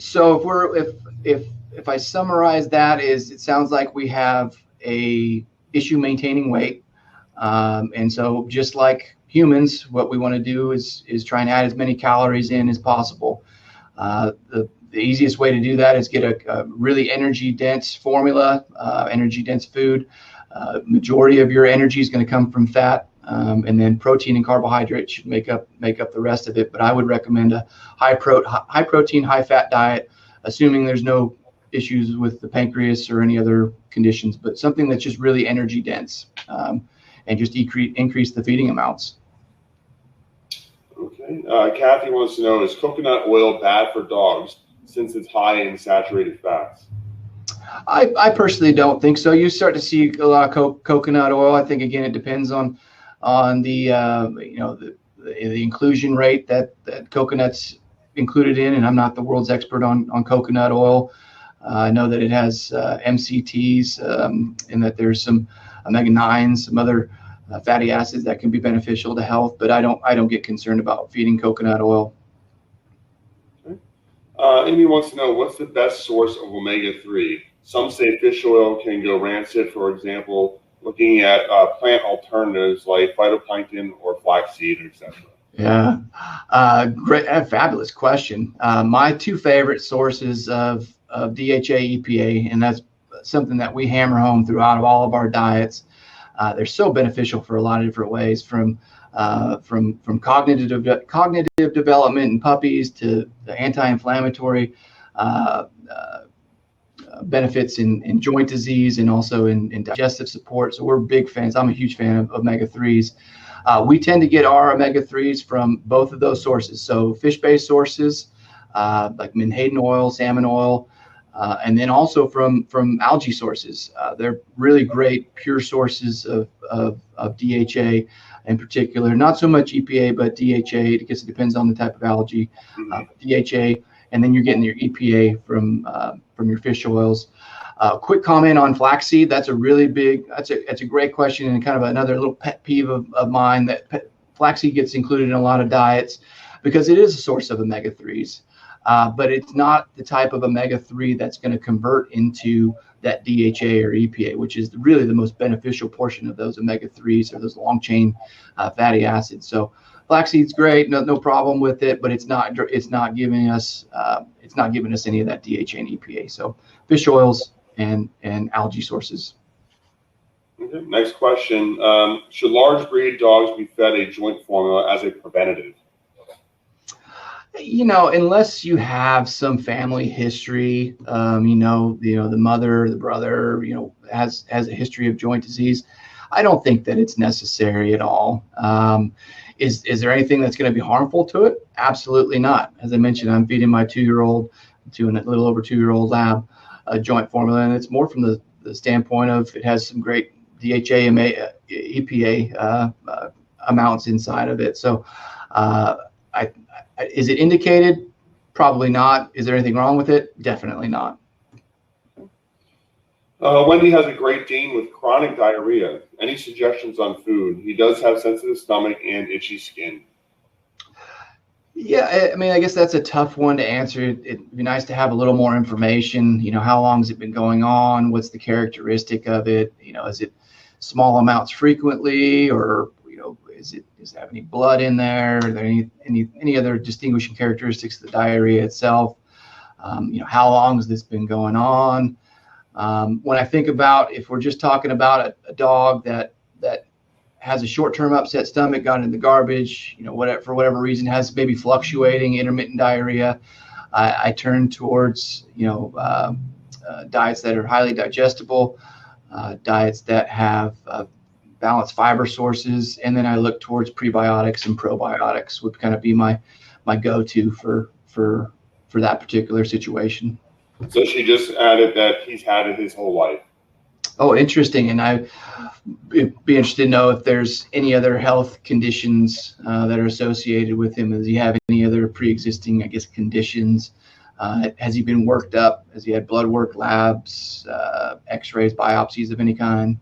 So if I summarize that, it sounds like we have a issue maintaining weight. And so just like humans, what we want to do is try and add as many calories in as possible. The easiest way to do that is get a really energy dense formula, energy dense food. Majority of your energy is going to come from fat, and then protein and carbohydrates should make up the rest of it. But I would recommend a high protein, high fat diet, assuming there's no issues with the pancreas or any other conditions, but something that's just really energy dense, and just increase the feeding amounts. Okay. Kathy wants to know, is coconut oil bad for dogs since it's high in saturated fats? I personally don't think so. You start to see a lot of coconut oil. I think again it depends on the the inclusion rate that coconut's included in, and I'm not the world's expert on coconut oil. I know that it has MCTs, and that there's some omega-9s, some other fatty acids that can be beneficial to health, but I don't get concerned about feeding coconut oil. Okay. Amy wants to know, what's the best source of omega-3? Some say fish oil can go rancid, for example, looking at plant alternatives like phytoplankton or flaxseed, etc. Yeah, great, fabulous question. My two favorite sources of DHA, EPA, and that's something that we hammer home throughout all of our diets. They're so beneficial for a lot of different ways, from cognitive development in puppies to the anti-inflammatory benefits in joint disease and also in digestive support. So we're big fans. I'm a huge fan of omega-3s. We tend to get our omega-3s from both of those sources. So fish-based sources like menhaden oil, salmon oil, and then also from algae sources. They're really great pure sources of DHA in particular. Not so much EPA, but DHA, because it depends on the type of algae. DHA, and then you're getting your EPA from your fish oils. Quick comment on flaxseed. That's a great question, and kind of another little pet peeve of mine, that flaxseed gets included in a lot of diets because it is a source of omega-3s. But it's not the type of omega-3 that's going to convert into that DHA or EPA, which is really the most beneficial portion of those omega-3s, or those long chain fatty acids. So flaxseed's great, no problem with it, but it's not giving us any of that DHA and EPA. So fish oils and algae sources. Okay, next question. Should large breed dogs be fed a joint formula as a preventative? Unless you have some family history, the mother, the brother, has a history of joint disease, I don't think that it's necessary at all. Is there anything that's going to be harmful to it? Absolutely not. As I mentioned, I'm feeding my 2-year-old to a little over 2-year-old lab a joint formula, and it's more from the standpoint of it has some great DHA and EPA amounts inside of it. So, is it indicated? Probably not. Is there anything wrong with it? Definitely not. Wendy has a Great Dane with chronic diarrhea. Any suggestions on food? He does have sensitive stomach and itchy skin. Yeah, I mean, I guess that's a tough one to answer. It'd be nice to have a little more information. How long has it been going on? What's the characteristic of it? Is it small amounts frequently, or does it have any blood in there? Are there any other distinguishing characteristics of the diarrhea itself? How long has this been going on? When I think about, if we're just talking about a dog that has a short-term upset stomach, got in the garbage, for whatever reason has maybe fluctuating intermittent diarrhea, I turn towards diets that are highly digestible, diets that have balanced fiber sources, and then I look towards prebiotics and probiotics would kind of be my go-to for that particular situation. So she just added that he's had it his whole life. Oh, interesting. And I'd be interested to know if there's any other health conditions that are associated with him. Does he have any other pre-existing, conditions? Has he been worked up? Has he had blood work, labs, x-rays, biopsies of any kind?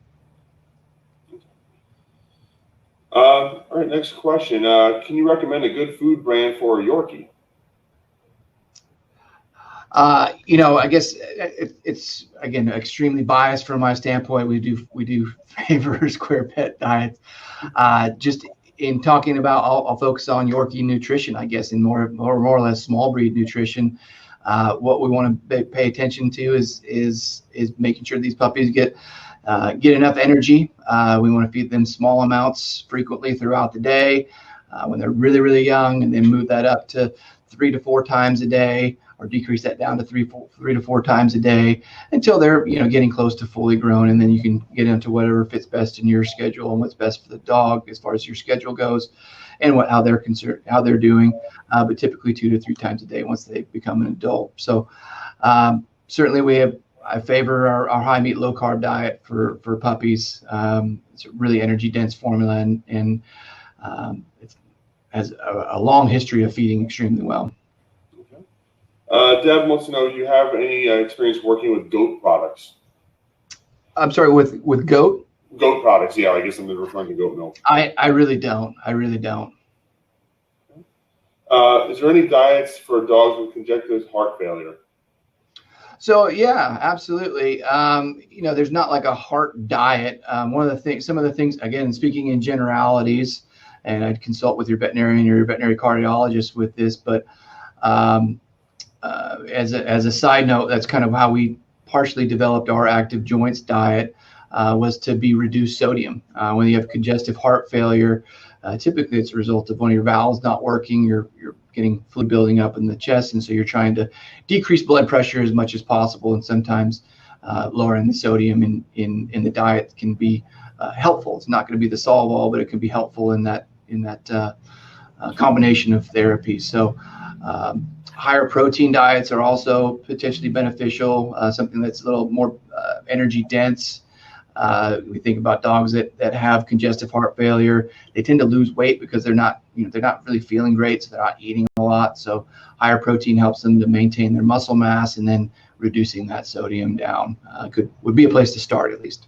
All right, next question. Can you recommend a good food brand for a Yorkie? I guess it's again extremely biased from my standpoint. We do favor SquarePet diets. Just in talking about, I'll focus on Yorkie nutrition, I guess, in more or less small breed nutrition. What we want to pay attention to is making sure these puppies get enough energy. We want to feed them small amounts frequently throughout the day when they're really, really young, and then move that up to 3 to 4 times a day, or decrease that down to 3 to 4 times a day until they're getting close to fully grown, and then you can get into whatever fits best in your schedule and what's best for the dog as far as your schedule goes, and how they're doing. But typically 2 to 3 times a day once they become an adult. So certainly I favor our high meat, low carb diet for puppies. It's a really energy dense formula, and it has a long history of feeding extremely well. Deb wants to know, do you have any experience working with goat products? I'm sorry, with goat? Goat products, yeah. I guess I'm referring to goat milk. I really don't. Is there any diets for dogs with congestive heart failure? So yeah, absolutely. There's not like a heart diet. Some of the things, again, speaking in generalities, and I'd consult with your veterinarian or your veterinary cardiologist with this, but as a side note, that's kind of how we partially developed our active joints diet, was to be reduced sodium. When you have congestive heart failure, typically it's a result of one of your valves not working. You're getting fluid building up in the chest, and so you're trying to decrease blood pressure as much as possible. And sometimes lowering the sodium in the diet can be helpful. It's not going to be the solve all, but it can be helpful in that combination of therapies. So higher protein diets are also potentially beneficial, something that's a little more energy dense. We think about dogs that have congestive heart failure. They tend to lose weight because they're not really feeling great, so they're not eating a lot. So higher protein helps them to maintain their muscle mass, and then reducing that sodium down would be a place to start at least.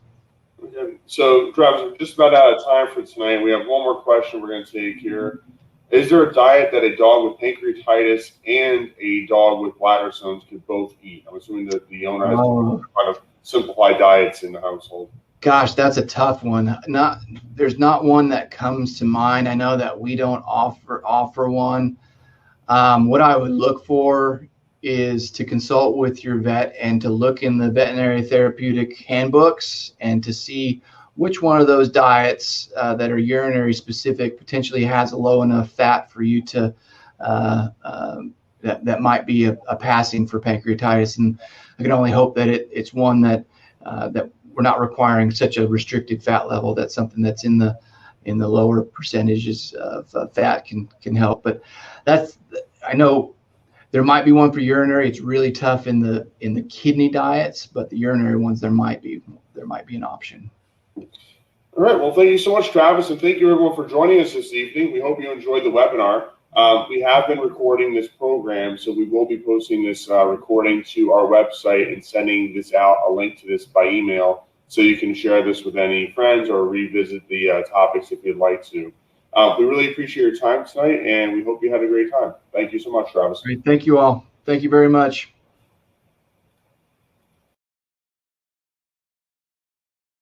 Okay. So Travis, we're just about out of time for tonight. We have one more question we're going to take here. Is there a diet that a dog with pancreatitis and a dog with bladder stones could both eat? I'm assuming that the owner has to try to simplify diets in the household. Gosh, that's a tough one. There's not one that comes to mind. I know that we don't offer one. What I would look for is to consult with your vet and to look in the veterinary therapeutic handbooks and to see which one of those diets that are urinary specific potentially has a low enough fat for you to that might be a passing for pancreatitis. And I can only hope that it's one that we're not requiring such a restricted fat level. That's something that's in the lower percentages of fat can help. But I know there might be one for urinary. It's really tough in the kidney diets, but the urinary ones there might be an option. All right. Well, thank you so much, Travis, and thank you everyone for joining us this evening. We hope you enjoyed the webinar. We have been recording this program, so we will be posting this recording to our website and sending this out, a link to this by email, so you can share this with any friends or revisit the topics if you'd like to. We really appreciate your time tonight, and we hope you had a great time. Thank you so much, Travis. Great. Thank you all. Thank you very much.